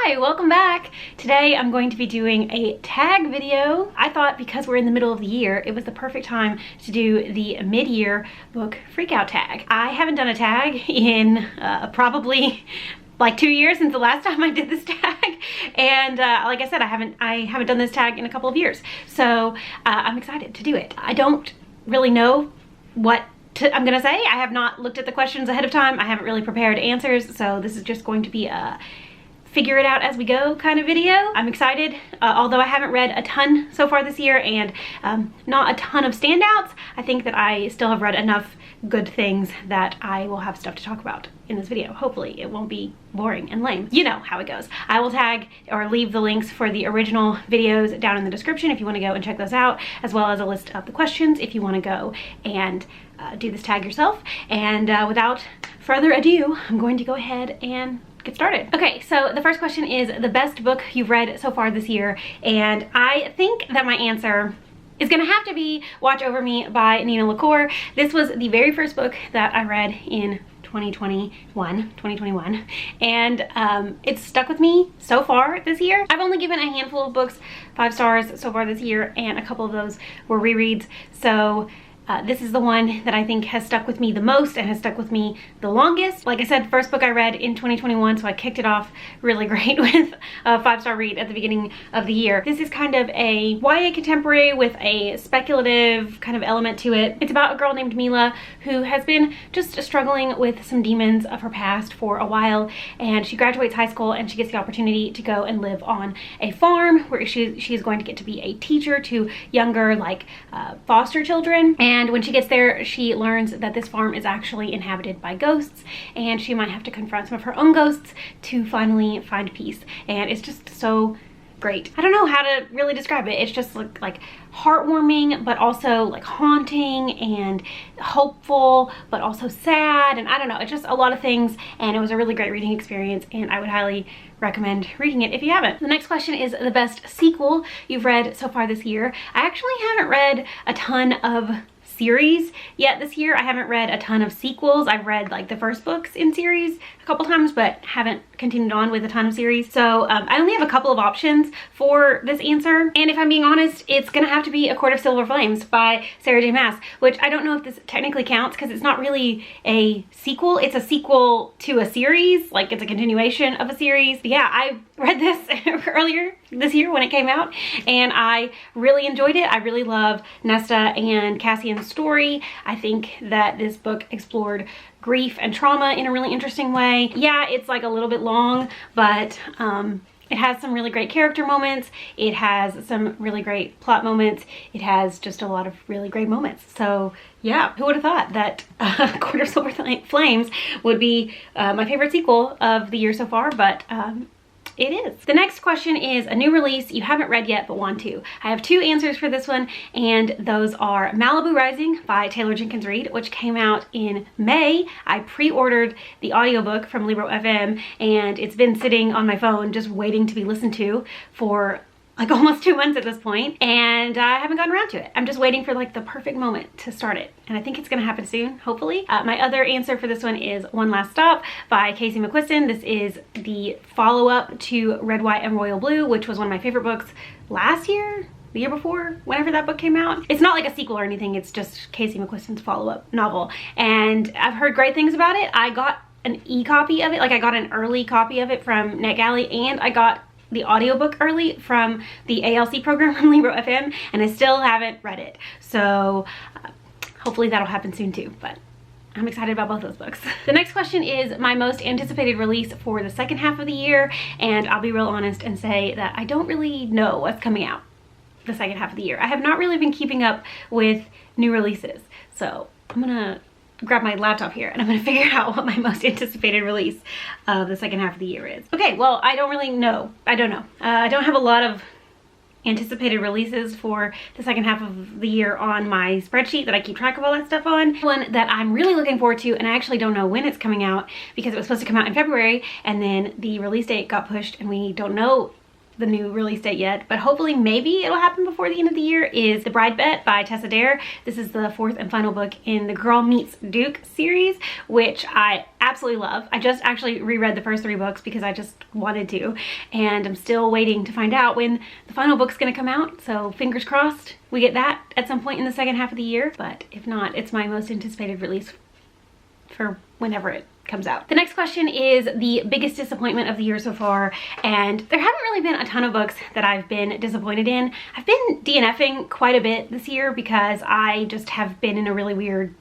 Hi, welcome back. Today I'm going to be doing a tag video. I thought because we're in the middle of the year, it was the perfect time to do the mid-year book Freakout tag. I haven't done a tag in probably like 2 years since the last time I did this tag, and like I said, I haven't done this tag in a couple of years, so I'm excited to do it. I don't really know what I'm gonna say. I have not looked at the questions ahead of time. I haven't really prepared answers, so this is just going to be a figure it out as we go kind of video. I'm excited, although I haven't read a ton so far this year and not a ton of standouts. I think that I still have read enough good things that I will have stuff to talk about in this video. Hopefully it won't be boring and lame. You know how it goes. I will tag or leave the links for the original videos down in the description if you want to go and check those out, as well as a list of the questions if you want to go and do this tag yourself. And without further ado, I'm going to go ahead and get started. Okay, so the first question is the best book you've read so far this year, and I think that my answer is gonna have to be Watch Over Me by Nina LaCour. This was the very first book that I read in 2021, and it's stuck with me so far this year. I've only given a handful of books 5 stars so far this year, and a couple of those were rereads, so this is the one that I think has stuck with me the most and has stuck with me the longest. Like I said, first book I read in 2021, so I kicked it off really great with a 5-star read at the beginning of the year. This is kind of a YA contemporary with a speculative kind of element to it. It's about a girl named Mila who has been just struggling with some demons of her past for a while, and she graduates high school and she gets the opportunity to go and live on a farm where she is going to get to be a teacher to younger, like foster children. And when she gets there, she learns that this farm is actually inhabited by ghosts, and she might have to confront some of her own ghosts to finally find peace. And it's just so great. I don't know how to really describe it. It's just like heartwarming, but also like haunting and hopeful, but also sad. And I don't know, it's just a lot of things. And it was a really great reading experience, and I would highly recommend reading it if you haven't. The next question is the best sequel you've read so far this year. I actually haven't read a ton of series yet this year. I haven't read a ton of sequels. I've read like the first books in series a couple times, but haven't continued on with a ton of series. So I only have a couple of options for this answer, and if I'm being honest, it's gonna have to be A Court of Silver Flames by Sarah J Maas, which I don't know if this technically counts because it's not really a sequel. It's a sequel to a series, like it's a continuation of a series. But yeah, I read this earlier this year when it came out, and I really enjoyed it. I really love Nesta and Cassian's story. I think that this book explored grief and trauma in a really interesting way. Yeah, it's like a little bit long, but it has some really great character moments. It has some really great plot moments. It has just a lot of really great moments. So yeah, who would have thought that Court of Silver Flames would be my favorite sequel of the year so far, but it is. The next question is a new release you haven't read yet but want to. I have 2 answers for this one, and those are Malibu Rising by Taylor Jenkins Reid, which came out in May. I pre-ordered the audiobook from Libro FM, and it's been sitting on my phone just waiting to be listened to for like almost 2 months at this point, and I haven't gotten around to it. I'm just waiting for like the perfect moment to start it, and I think it's gonna happen soon, hopefully. My other answer for this one is One Last Stop by Casey McQuiston. This is the follow-up to Red, White, and Royal Blue, which was one of my favorite books last year, the year before, whenever that book came out. It's not like a sequel or anything, it's just Casey McQuiston's follow-up novel, and I've heard great things about it. I got an e-copy of it, like I got an early copy of it from NetGalley, and I got the audiobook early from the ALC program from Libro FM, and I still haven't read it. So hopefully that'll happen soon too, but I'm excited about both those books. The next question is my most anticipated release for the second half of the year, and I'll be real honest and say that I don't really know what's coming out the second half of the year. I have not really been keeping up with new releases, so I'm gonna grab my laptop here and I'm gonna figure out what my most anticipated release of the second half of the year is. Okay, well, I don't really know. I don't know. I don't have a lot of anticipated releases for the second half of the year on my spreadsheet that I keep track of all that stuff on. One that I'm really looking forward to, and I actually don't know when it's coming out because it was supposed to come out in February, and then the release date got pushed and we don't know the new release date yet, but hopefully maybe it'll happen before the end of the year, is The Bride Bet by Tessa Dare. This is the fourth and final book in the Girl Meets Duke series, which I absolutely love. I just actually reread the first 3 books because I just wanted to, and I'm still waiting to find out when the final book's gonna come out, so fingers crossed we get that at some point in the second half of the year, but if not, it's my most anticipated release for whenever it comes out. The next question is the biggest disappointment of the year so far, and there haven't really been a ton of books that I've been disappointed in. I've been DNFing quite a bit this year because I just have been in a really weird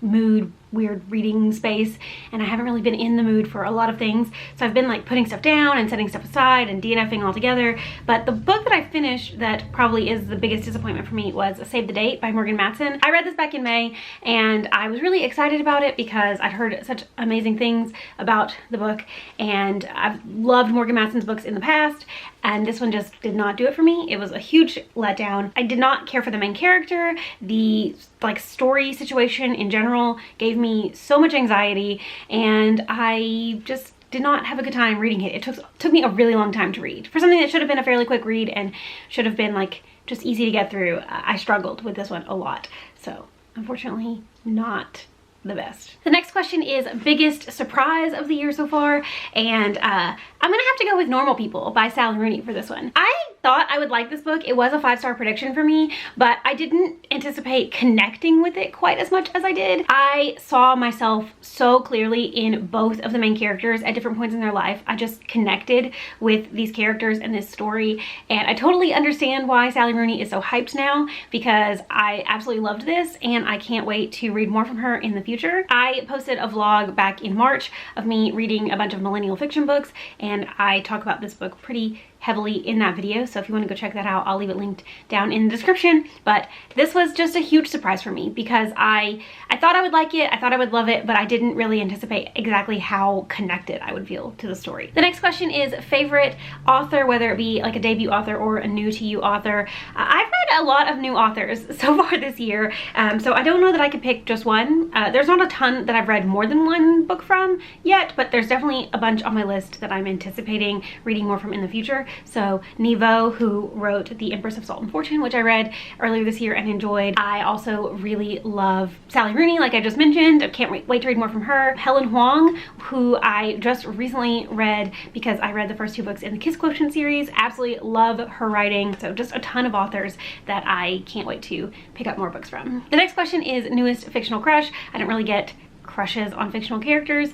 mood, weird reading space, and I haven't really been in the mood for a lot of things, so I've been putting stuff down and setting stuff aside and DNFing altogether. But the book that I finished that probably is the biggest disappointment for me was Save the Date by Morgan Matson. I read this back in May and I was really excited about it because I'd heard such amazing things about the book, and I've loved Morgan Matson's books in the past, and this one just did not do it for me. It was a huge letdown. I did not care for the main character. The story situation in general gave me so much anxiety, and I just did not have a good time reading it. It took me a really long time to read. For something that should have been a fairly quick read and should have been just easy to get through, I struggled with this one a lot. So unfortunately, not the best. The next question is biggest surprise of the year so far, and I'm gonna have to go with Normal People by Sally Rooney for this one. I thought I would like this book. It was a 5-star prediction for me, but I didn't anticipate connecting with it quite as much as I did. I saw myself so clearly in both of the main characters at different points in their life. I just connected with these characters and this story, and I totally understand why Sally Rooney is so hyped now, because I absolutely loved this and I can't wait to read more from her in the future. I posted a vlog back in March of me reading a bunch of millennial fiction books, and I talk about this book pretty heavily in that video, so if you want to go check that out, I'll leave it linked down in the description. But this was just a huge surprise for me because I thought I would like it, I thought I would love it, but I didn't really anticipate exactly how connected I would feel to the story. The next question is favorite author, whether it be a debut author or a new to you author. I've read a lot of new authors so far this year, so I don't know that I could pick just one. There's not a ton that I've read more than one book from yet, but there's definitely a bunch on my list that I'm anticipating reading more from in the future. So Nevo, who wrote The Empress of Salt and Fortune, which I read earlier this year and enjoyed. I also really love Sally Rooney, like I just mentioned. I can't wait to read more from her. Helen Huang, who I just recently read because I read the first 2 books in the Kiss Quotient series. Absolutely love her writing. So just a ton of authors that I can't wait to pick up more books from. The next question is newest fictional crush. I don't really get crushes on fictional characters,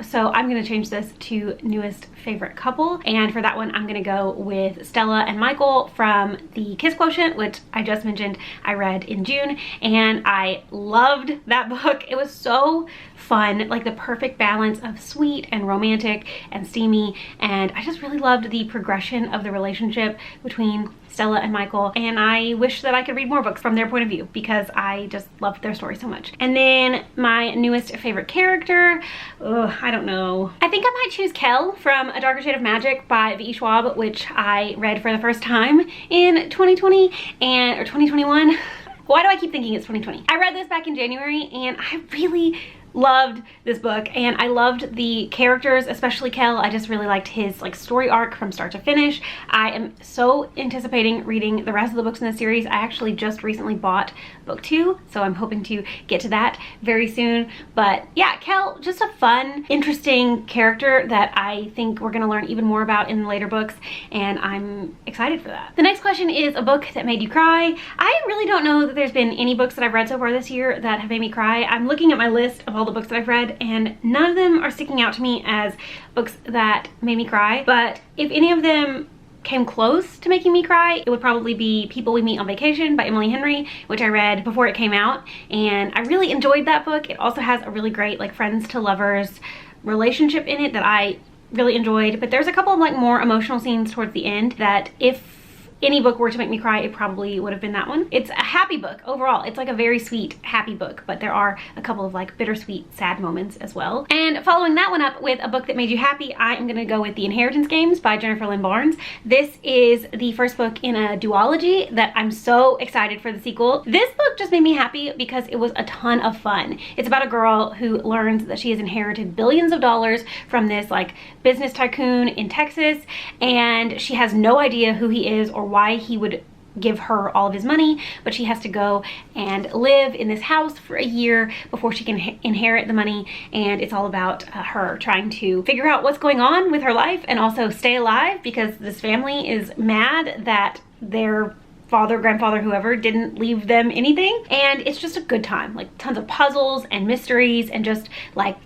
so I'm gonna change this to newest favorite couple, and for that one I'm gonna go with Stella and Michael from the Kiss Quotient, which I just mentioned I read in June, and I loved that book. It was so fun, the perfect balance of sweet and romantic and steamy, and I just really loved the progression of the relationship between Stella and Michael, and I wish that I could read more books from their point of view because I just loved their story so much. And then my newest favorite character, I don't know. I think I might choose Kel from A Darker Shade of Magic by V.E. Schwab, which I read for the first time in 2020 or 2021. Why do I keep thinking it's 2020? I read this back in January and I really loved this book, and I loved the characters, especially Kel. I just really liked his story arc from start to finish. I am so anticipating reading the rest of the books in the series. I actually just recently bought book 2, so I'm hoping to get to that very soon. But yeah, Kel, just a fun, interesting character that I think we're gonna learn even more about in the later books, and I'm excited for that. The next question is a book that made you cry. I really don't know that there's been any books that I've read so far this year that have made me cry. I'm looking at my list of all the books that I've read, and none of them are sticking out to me as books that made me cry, but if any of them came close to making me cry, it would probably be People We Meet on Vacation by Emily Henry, which I read before it came out, and I really enjoyed that book. It also has a really great friends to lovers relationship in it that I really enjoyed, but there's a couple of more emotional scenes towards the end that if any book were to make me cry, it probably would have been that one. It's a happy book overall. It's like a very sweet, happy book, but there are a couple of like bittersweet, sad moments as well. And following that one up with a book that made you happy, I am gonna go with The Inheritance Games by Jennifer Lynn Barnes. This is the first book in a duology that I'm so excited for the sequel. This book just made me happy because it was a ton of fun. It's about a girl who learns that she has inherited billions of dollars from this like business tycoon in Texas, and she has no idea who he is or why he would give her all of his money, but she has to go and live in this house for a year before she can inherit the money. And it's all about her trying to figure out what's going on with her life and also stay alive, because this family is mad that their father, grandfather, whoever didn't leave them anything. And it's just a good time, like tons of puzzles and mysteries and just like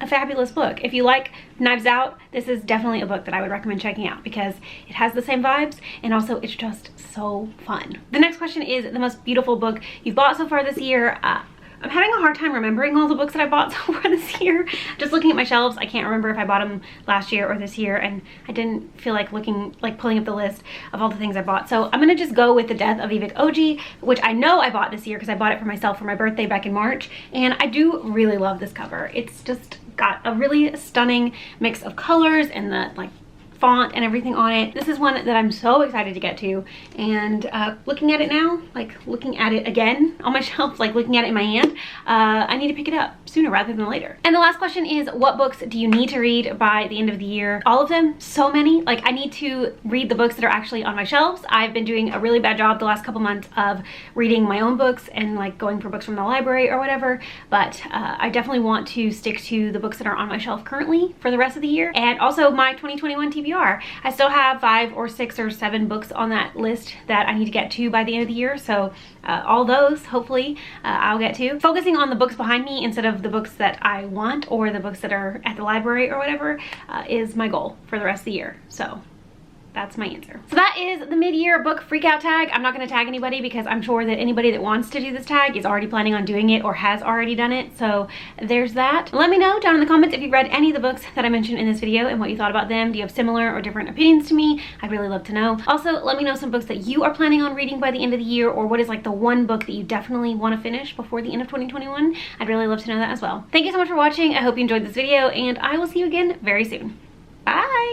a fabulous book. If you like Knives Out, this is definitely a book that I would recommend checking out because it has the same vibes and also it's just so fun. The next question is the most beautiful book you've bought so far this year. I'm having a hard time remembering all the books that I bought so far this year. Just looking at my shelves, I can't remember if I bought them last year or this year, and I didn't feel like pulling up the list of all the things I bought. So I'm gonna just go with The Death of Vivek Oji, which I know I bought this year because I bought it for myself for my birthday back in March, and I do really love this cover. It's just got a really stunning mix of colors and the like font and everything on it. This is one that I'm so excited to get to, and looking at it now, like looking at it again on my shelf, like looking at it in my hand, I need to pick it up sooner rather than later. And the last question is, what books do you need to read by the end of the year? All of them, so many. Like I need to read the books that are actually on my shelves. I've been doing a really bad job the last couple months of reading my own books and like going for books from the library or whatever, but I definitely want to stick to the books that are on my shelf currently for the rest of the year. And also my 2021 TBR. I still have 5 or 6 or 7 books on that list that I need to get to by the end of the year, so all those hopefully I'll get to. Focusing on the books behind me instead of the books that I want or the books that are at the library or whatever is my goal for the rest of the year. So that's my answer. So that is the mid-year book freakout tag. I'm not gonna tag anybody because I'm sure that anybody that wants to do this tag is already planning on doing it or has already done it. So there's that. Let me know down in the comments if you've read any of the books that I mentioned in this video and what you thought about them. Do you have similar or different opinions to me? I'd really love to know. Also, let me know some books that you are planning on reading by the end of the year, or what is like the one book that you definitely want to finish before the end of 2021. I'd really love to know that as well. Thank you so much for watching. I hope you enjoyed this video, and I will see you again very soon. Bye!